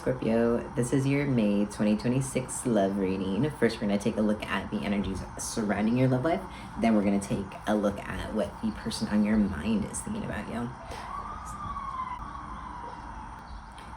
Scorpio, this is your May 2026 love reading. First, we're going to take a look at the energies surrounding your love life. Then we're going to take a look at what the person on your mind is thinking about you.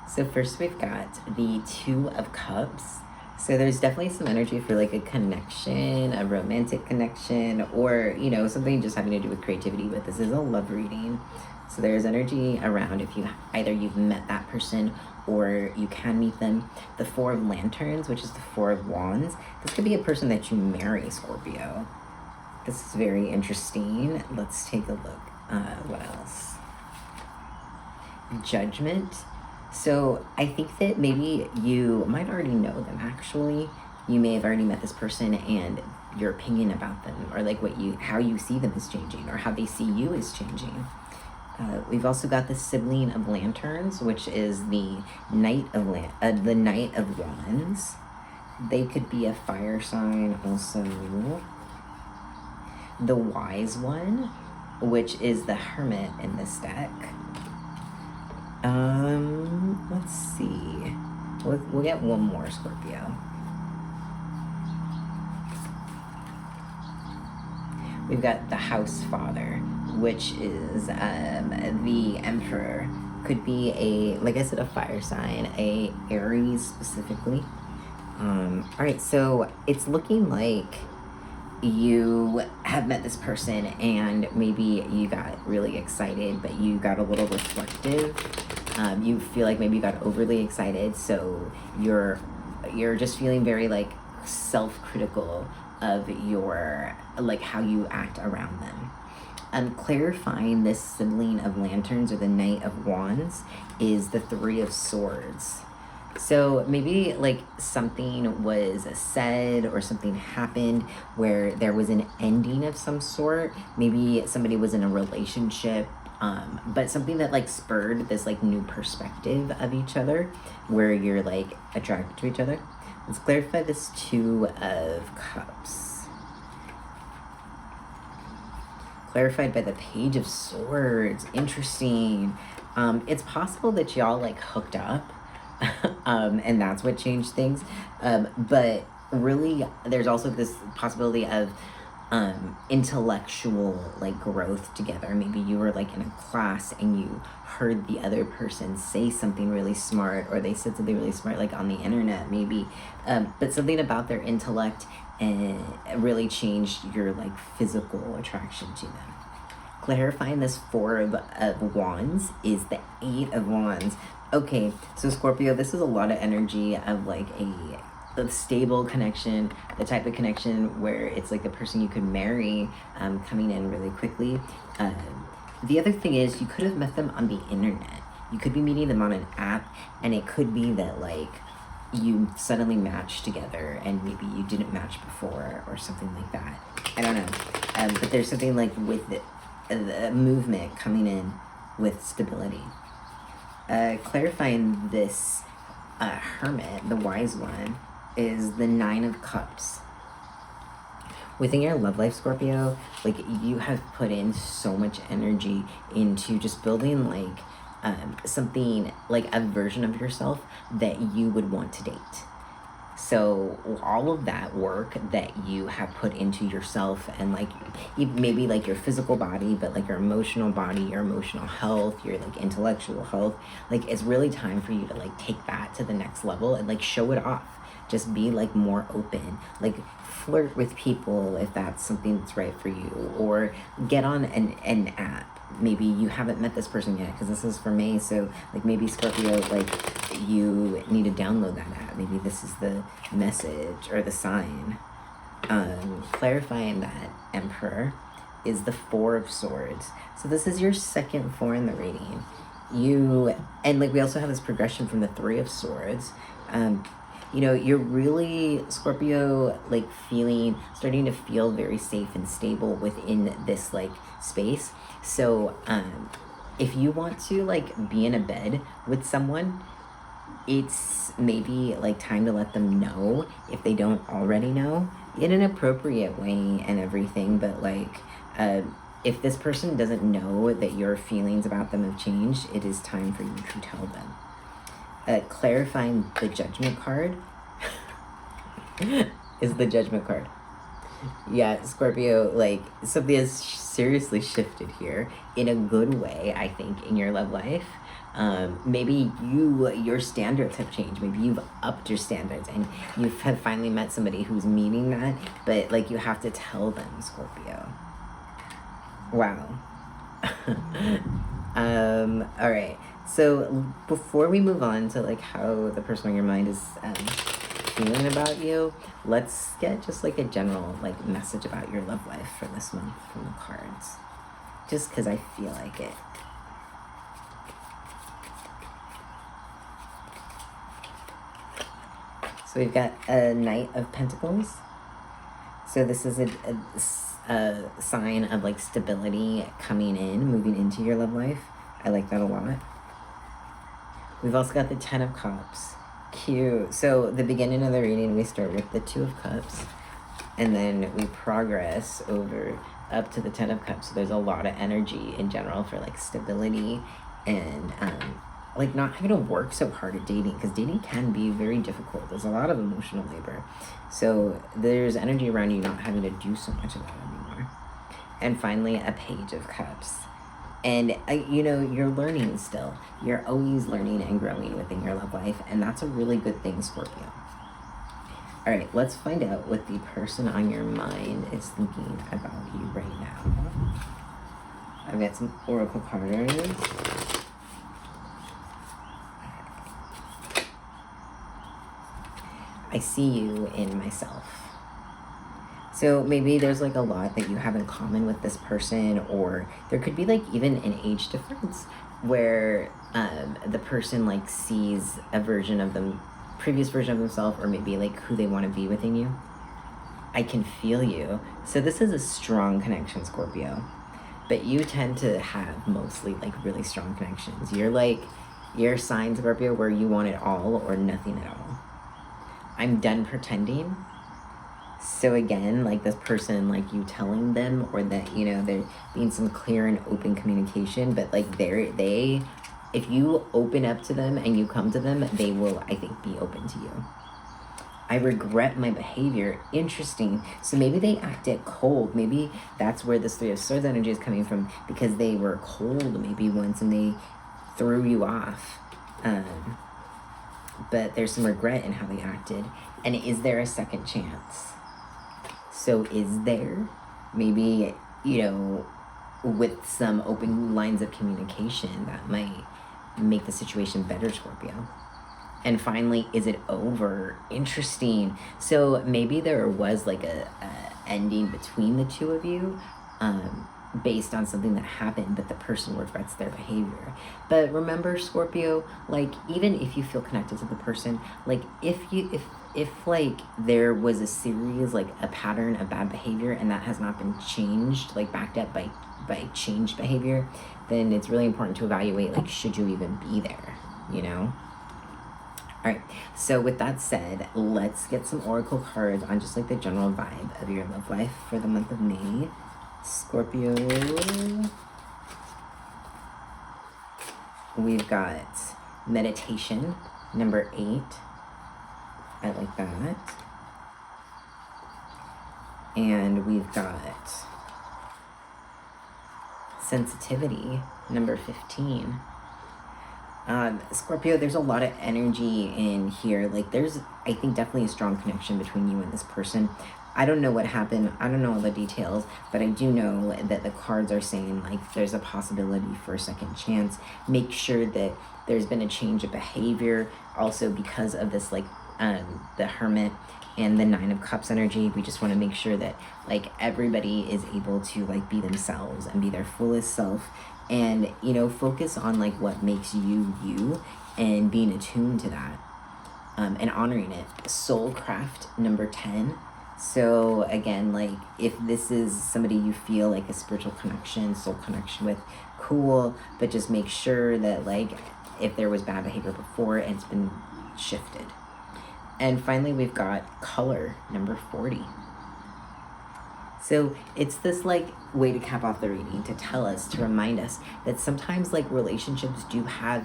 So first, we've got the Two of Cups. So there's definitely some energy for like a connection, a romantic connection, or, you know, something just having to do with creativity, but this is a love reading. So there's energy around if you've met that person or you can meet them. The Four of Lanterns, which is the Four of Wands. This could be a person that you marry, Scorpio. This is very interesting. Let's take a look. What else? Judgment. So I think that maybe you might already know them actually. You may have already met this person and your opinion about them or like how you see them is changing or how they see you is changing. We've also got the Sibling of Lanterns, which is the Knight of Wands. They could be a fire sign also. The Wise One, which is the Hermit in this deck. Let's see. We'll get one more, Scorpio. We've got the House Father, which is the Emperor. Could be like I said, a fire sign, a Aries specifically. All right, so it's looking like you have met this person and maybe you got really excited, but you got a little reflective. You feel like maybe you got overly excited, so you're just feeling very like self-critical of your like how you act around them. Clarifying this Sibling of Lanterns or the Knight of Wands is the Three of Swords. So maybe like something was said or something happened where there was an ending of some sort. Maybe somebody was in a relationship, but something that like spurred this like new perspective of each other where you're like attracted to each other. Let's clarify this Two of Cups. Clarified by the Page of Swords. Interesting. It's possible that y'all like hooked up and that's what changed things. But really there's also this possibility of intellectual like growth together. Maybe you were like in a class and you heard the other person say something really smart, or they said something really smart like on the internet maybe, but something about their intellect and really changed your like physical attraction to them. Clarifying this Four of Wands is the Eight of Wands. Okay, so Scorpio, this is a lot of energy of like a stable connection, the type of connection where it's like the person you could marry coming in really quickly. The other thing is you could have met them on the internet. You could be meeting them on an app, and it could be that like you suddenly match together and maybe you didn't match before or something like that. I don't know. But there's something like with the movement coming in with stability. Clarifying this Hermit, the Wise One, is the Nine of Cups. Within your love life, Scorpio, like you have put in so much energy into just building like something like a version of yourself that you would want to date. So all of that work that you have put into yourself and like maybe like your physical body, but like your emotional body, your emotional health, your like intellectual health, like it's really time for you to like take that to the next level and like show it off. Just be like more open, like flirt with people if that's something that's right for you, or get on an app. Maybe you haven't met this person yet because this is for May, so like maybe Scorpio, like you need to download that app. Maybe this is the message or the sign. Clarifying that Emperor is the Four of Swords. So this is your second four in the reading. And like we also have this progression from the Three of Swords. You know, you're really, Scorpio, like starting to feel very safe and stable within this like space. So if you want to like be in a bed with someone, it's maybe like time to let them know if they don't already know in an appropriate way and everything. But like if this person doesn't know that your feelings about them have changed, it is time for you to tell them. Clarifying the Judgment card is the Judgment card. Yeah, Scorpio, like, something has seriously shifted here in a good way, I think, in your love life. Maybe your standards have changed. Maybe you've upped your standards and you have finally met somebody who's meeting that, but, like, you have to tell them, Scorpio. Wow. All right. So before we move on to, like, how the person on your mind is feeling about you, let's get just, like, a general, like, message about your love life for this month from the cards. Just because I feel like it. So we've got a Knight of Pentacles. So this is a sign of, like, stability coming in, moving into your love life. I like that a lot. We've also got the Ten of Cups. Cute. So the beginning of the reading, we start with the Two of Cups, and then we progress over up to the Ten of Cups. So there's a lot of energy in general for, like, stability and like, not having to work so hard at dating, because dating can be very difficult. There's a lot of emotional labor. So there's energy around you not having to do so much of that anymore. And finally, a Page of Cups. And, you know, you're learning still. You're always learning and growing within your love life, and that's a really good thing, Scorpio. All right, let's find out what the person on your mind is thinking about you right now. I've got some oracle cards. I see you in myself. So maybe there's, like, a lot that you have in common with this person, or there could be, like, even an age difference where the person, like, sees a version of them, previous version of themselves, or maybe, like, who they want to be within you. I can feel you. So this is a strong connection, Scorpio. But you tend to have mostly, like, really strong connections. You're a sign, Scorpio, where you want it all or nothing at all. I'm done pretending. So again, like, this person, like, you telling them, or that, you know, there being some clear and open communication, but, like, if you open up to them and you come to them, they will, I think, be open to you. I regret my behavior. Interesting. So maybe they acted cold. Maybe that's where this Three of Swords energy is coming from, because they were cold maybe once and they threw you off. But there's some regret in how they acted. And is there a second chance? So is there? Maybe, you know, with some open lines of communication, that might make the situation better, Scorpio. And finally, is it over? Interesting. So maybe there was, like, a ending between the two of you, based on something that happened, but the person regrets their behavior. But remember, Scorpio, like, even if you feel connected to the person, like, if like there was a series, like a pattern of bad behavior, and that has not been changed, like backed up by changed behavior, then it's really important to evaluate, like, should you even be there, you know? All right, so with that said, let's get some oracle cards on just, like, the general vibe of your love life for the month of May. Scorpio. We've got meditation, number 8. I like that. And we've got sensitivity, number 15. Scorpio, there's a lot of energy in here. Like, there's, I think, definitely a strong connection between you and this person. I don't know what happened. I don't know all the details, but I do know that the cards are saying, like, there's a possibility for a second chance. Make sure that there's been a change of behavior. Also, because of this, like, the Hermit and the Nine of Cups energy, we just want to make sure that, like, everybody is able to, like, be themselves and be their fullest self, and, you know, focus on, like, what makes you you, and being attuned to that, and honoring it. Soulcraft, number 10. So again, like, if this is somebody you feel like a spiritual connection, soul connection with, cool, but just make sure that, like, if there was bad behavior before, it's been shifted. And finally, we've got color, number 40. So it's this like way to cap off the reading, to tell us, to remind us that sometimes like relationships do have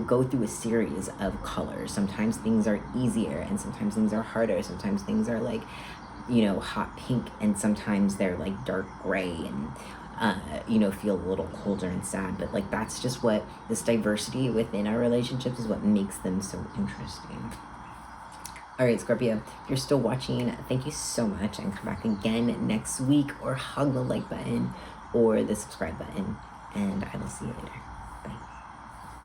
go through a series of colors. Sometimes things are easier and sometimes things are harder. Sometimes things are like, you know, hot pink, and sometimes they're like dark gray and you know, feel a little colder and sad. But like that's just what this diversity within our relationships is what makes them so interesting. All right, Scorpio, if you're still watching, thank you so much, and come back again next week, or hug the like button or the subscribe button, and I will see you later. Bye.